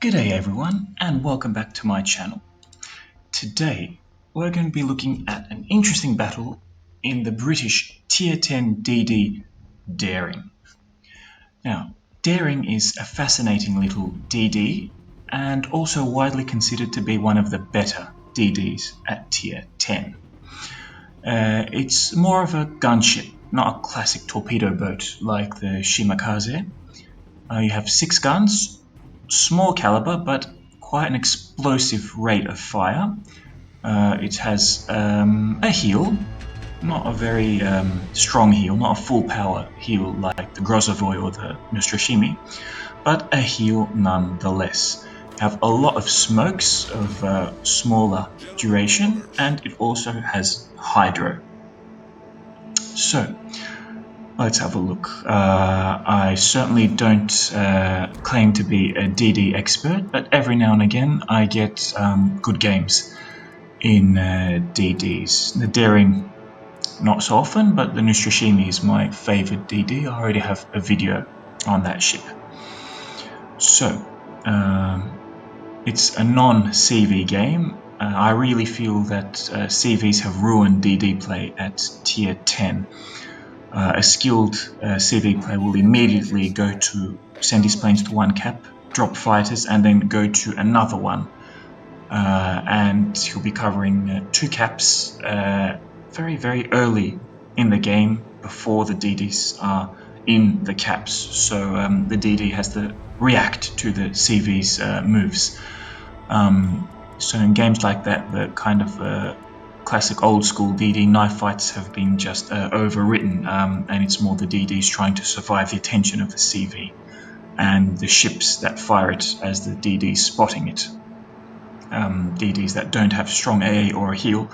G'day everyone and welcome back to my channel. Today we're going to be looking at an interesting battle in the British Tier 10 DD Daring. Now, Daring is a fascinating little DD and also widely considered to be one of the better DDs at Tier 10. It's more of a gunship, not a classic torpedo boat like the Shimakaze. You have 6 guns, small caliber but quite an explosive rate of fire. It has a heel, not a very strong heel, not a full power heel like the Grozovoi or the Nostroshimi, but a heel nonetheless. You have a lot of smokes of smaller duration, and it also has hydro. So let's have a look. I certainly don't claim to be a DD expert, but every now and again I get good games in DDs. The Daring, not so often, but the Nostroshimi is my favorite DD. I already have a video on that ship. So, it's a non-CV game. I really feel that CVs have ruined DD play at Tier 10. A skilled CV player will immediately go to send his planes to one cap, drop fighters, and then go to another one. And he'll be covering 2 caps very, very early in the game before the DDs are in the caps. So the DD has to react to the CV's moves. So in games like that, the kind of classic old school DD knife fights have been just overwritten, and it's more the DDs trying to survive the attention of the CV and the ships that fire it as the DDs spotting it. DDs that don't have strong AA or a heel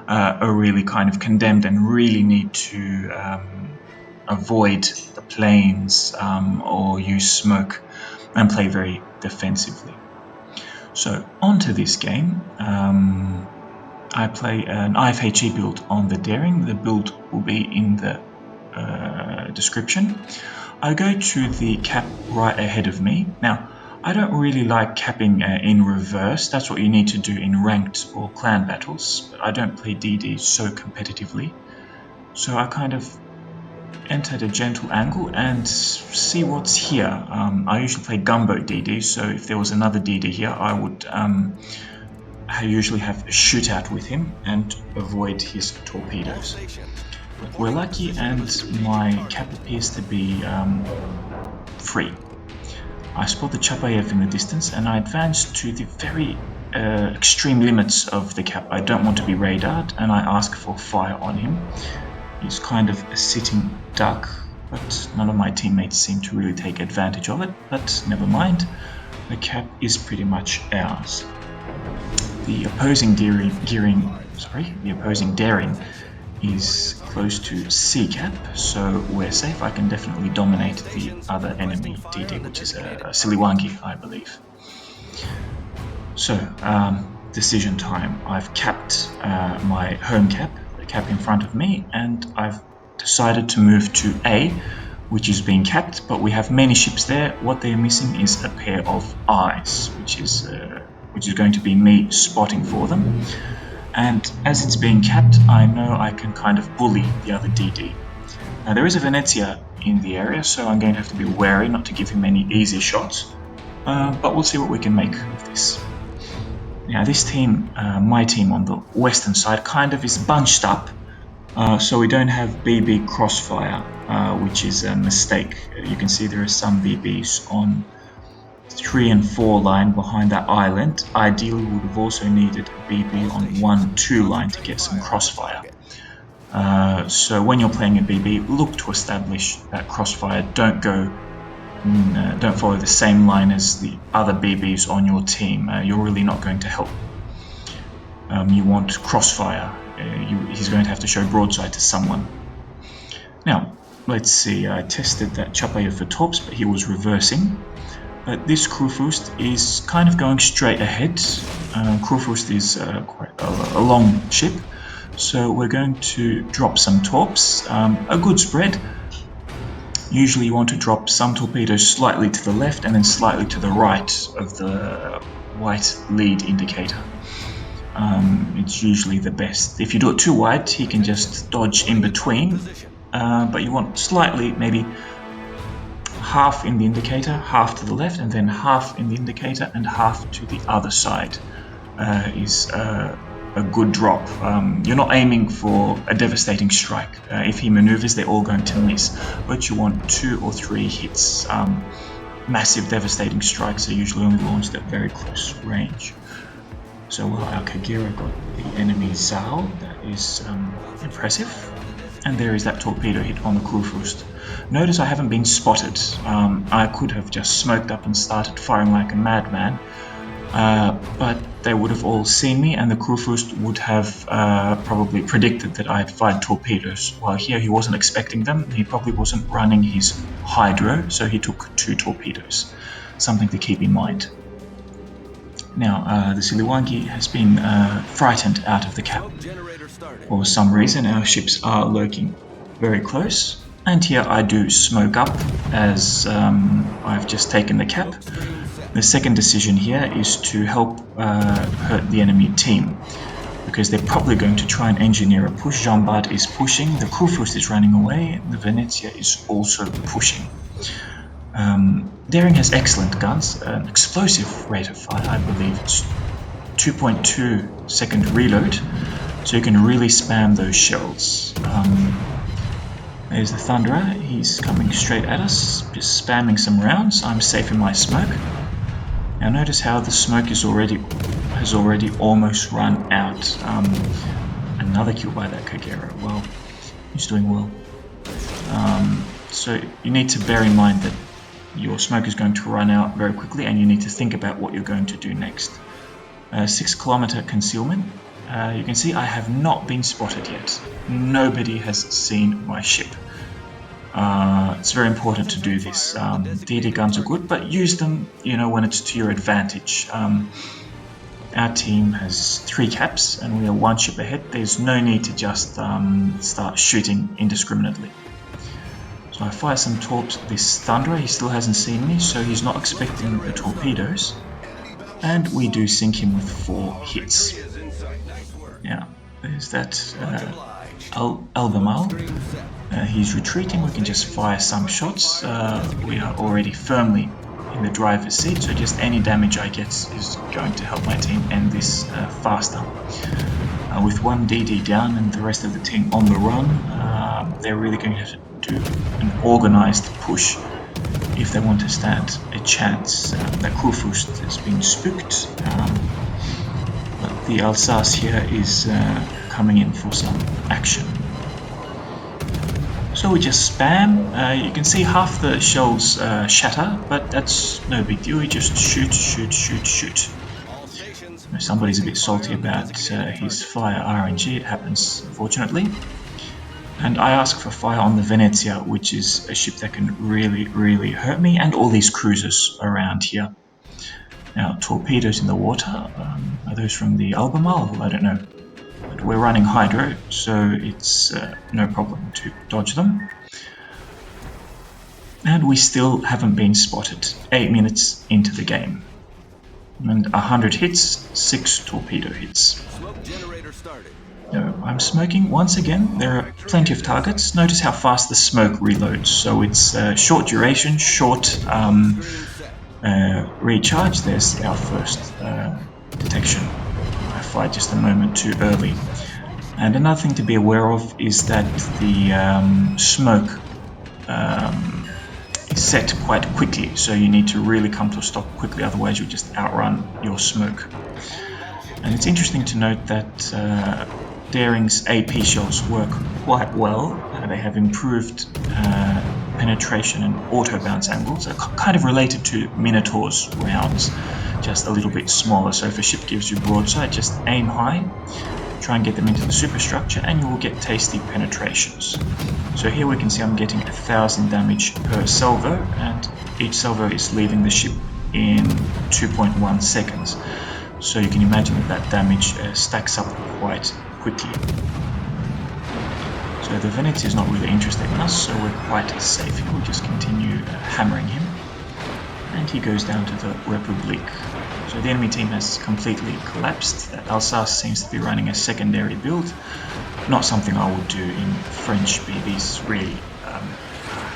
are really kind of condemned and really need to avoid the planes or use smoke and play very defensively. So onto this game. I play an IFHE build on the Daring. The build will be in the description. I go to the cap right ahead of me. Now, I don't really like capping in reverse. That's what you need to do in ranked or clan battles, but I don't play DD so competitively. So I kind of enter at a gentle angle and see what's here. I usually play gunboat DD, so if there was another DD here, I would I usually have a shootout with him and avoid his torpedoes. But we're lucky and my cap appears to be free. I spot the Chapayev in the distance and I advance to the very extreme limits of the cap. I don't want to be radared and I ask for fire on him. He's kind of a sitting duck, but none of my teammates seem to really take advantage of it, but never mind. The cap is pretty much ours. The opposing Daring is close to C cap, so we're safe. I can definitely dominate the other enemy DD, which is a Siliwangi, I believe. So, decision time. I've capped my home cap, the cap in front of me, and I've decided to move to A, which is being capped, but we have many ships there. What they're missing is a pair of eyes, which is going to be me spotting for them. And as it's being capped, I know I can kind of bully the other DD. Now there is a Venezia in the area, so I'm going to have to be wary not to give him any easy shots, but we'll see what we can make of this. Now this team, my team on the western side, kind of is bunched up, so we don't have BB crossfire, which is a mistake. You can see there are some BBs on 3 and 4 line behind that island. Ideally would have also needed a BB on 1-2 line to get some crossfire. So when you're playing a BB, look to establish that crossfire. Don't follow the same line as the other BBs on your team. You're really not going to help. You want crossfire. He's going to have to show broadside to someone. Now, let's see. I tested that Chapayev for torps, but he was reversing. But this Kurfürst is kind of going straight ahead. Kurfürst is quite a long ship, so we're going to drop some torps, a good spread. Usually you want to drop some torpedoes slightly to the left and then slightly to the right of the white lead indicator. It's usually the best. If you do it too wide, he can just dodge in between, but you want slightly, maybe half in the indicator, half to the left, and then half in the indicator and half to the other side is a good drop. You're not aiming for a devastating strike. If he maneuvers, they're all going to miss, but you want 2 or 3 hits. Massive devastating strikes are usually only launched at very close range. So our Kagera got the enemy Zao. That is impressive. And there is that torpedo hit on the Kurfürst. Notice I haven't been spotted. I could have just smoked up and started firing like a madman, but they would have all seen me, and the Kurfürst would have probably predicted that I had 5 torpedoes. While here he wasn't expecting them. He probably wasn't running his hydro, so he took 2 torpedoes. Something to keep in mind. Now, the Siliwangi has been frightened out of the cap. For some reason, our ships are lurking very close. And here I do smoke up as I've just taken the cap. The second decision here is to help hurt the enemy team, because they're probably going to try and engineer a push. Jean Bart is pushing, the Kurfürst is running away, the Venezia is also pushing. Daring has excellent guns, an explosive rate of fire, I believe it's 2.2 second reload, so you can really spam those shells. There's the Thunderer, he's coming straight at us, just spamming some rounds. I'm safe in my smoke. Now notice how the smoke has already almost run out. Another kill by that Kagera. Well, he's doing well. So you need to bear in mind that your smoke is going to run out very quickly, and you need to think about what you're going to do next. 6-kilometer concealment. You can see I have not been spotted yet. Nobody has seen my ship. It's very important to do this. DD guns are good, but use them, when it's to your advantage. Our team has 3 caps, and we are 1 ship ahead. There's no need to just start shooting indiscriminately. So I fire some torps at this Thunderer. He still hasn't seen me, so he's not expecting the torpedoes. And we do sink him with 4 hits. Yeah, there's that Albemarle. He's retreating. We can just fire some shots. We are already firmly in the driver's seat, so just any damage I get is going to help my team end this faster. With 1 DD down and the rest of the team on the run, they're really going to have to do an organized push if they want to stand a chance. The Kurfürst has been spooked, but the Alsace here is coming in for some action. So we just spam. You can see half the shells shatter, but that's no big deal. You just shoot. Somebody's a bit salty about his fire RNG. It happens, unfortunately. And I ask for fire on the Venezia, which is a ship that can really hurt me, and all these cruisers around here. Now, torpedoes in the water, are those from the Albemarle? I don't know. But we're running hydro, so it's no problem to dodge them. And we still haven't been spotted, 8 minutes into the game. And 100 hits, 6 torpedo hits. I'm smoking once again. There are plenty of targets. Notice how fast the smoke reloads. So it's short duration, short recharge. There's our first detection. I fired just a moment too early. And another thing to be aware of is that the smoke is set quite quickly. So you need to really come to a stop quickly, otherwise you'll just outrun your smoke. And it's interesting to note that Daring's AP shells work quite well. They have improved penetration and auto bounce angles. They're kind of related to Minotaur's rounds, just a little bit smaller. So if a ship gives you broadside, just aim high, try and get them into the superstructure, and you will get tasty penetrations. So here we can see I'm getting 1,000 damage per salvo, and each salvo is leaving the ship in 2.1 seconds. So you can imagine that damage stacks up quite quickly. So the Venezia is not really interested in us, so we're quite safe here. We'll just continue hammering him. And he goes down to the Republique. So the enemy team has completely collapsed. Alsace seems to be running a secondary build. Not something I would do in French BBs, really.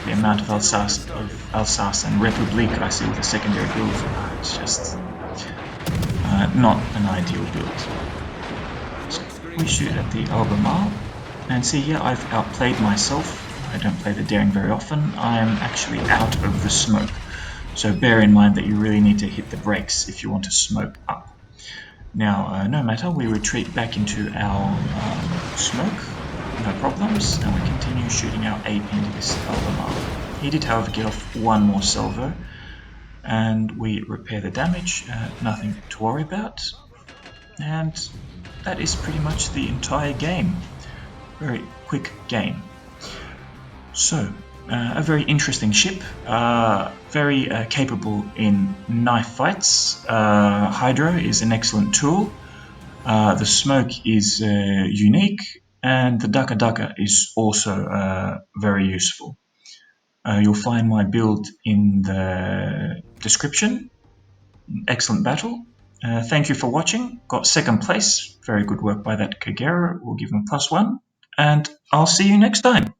The amount of Alsace and Republique I see with a secondary build, it's just not an ideal build. So we shoot at the Albemarle, and see here I've outplayed myself. I don't play the Daring very often. I am actually out of the smoke. So bear in mind that you really need to hit the brakes if you want to smoke up. Now, no matter, we retreat back into our smoke, no problems, and we continue shooting our AP into this Albemarle. He did, however, get off one more salvo, and we repair the damage, nothing to worry about. And that is pretty much the entire game. Very quick game. So, a very interesting ship, very capable in knife fights. Hydro is an excellent tool. The smoke is unique, and the Daka Daka is also very useful. You'll find my build in the description. Excellent battle. Thank you for watching. Got second place. Very good work by that Kagero. We'll give him +1. And I'll see you next time.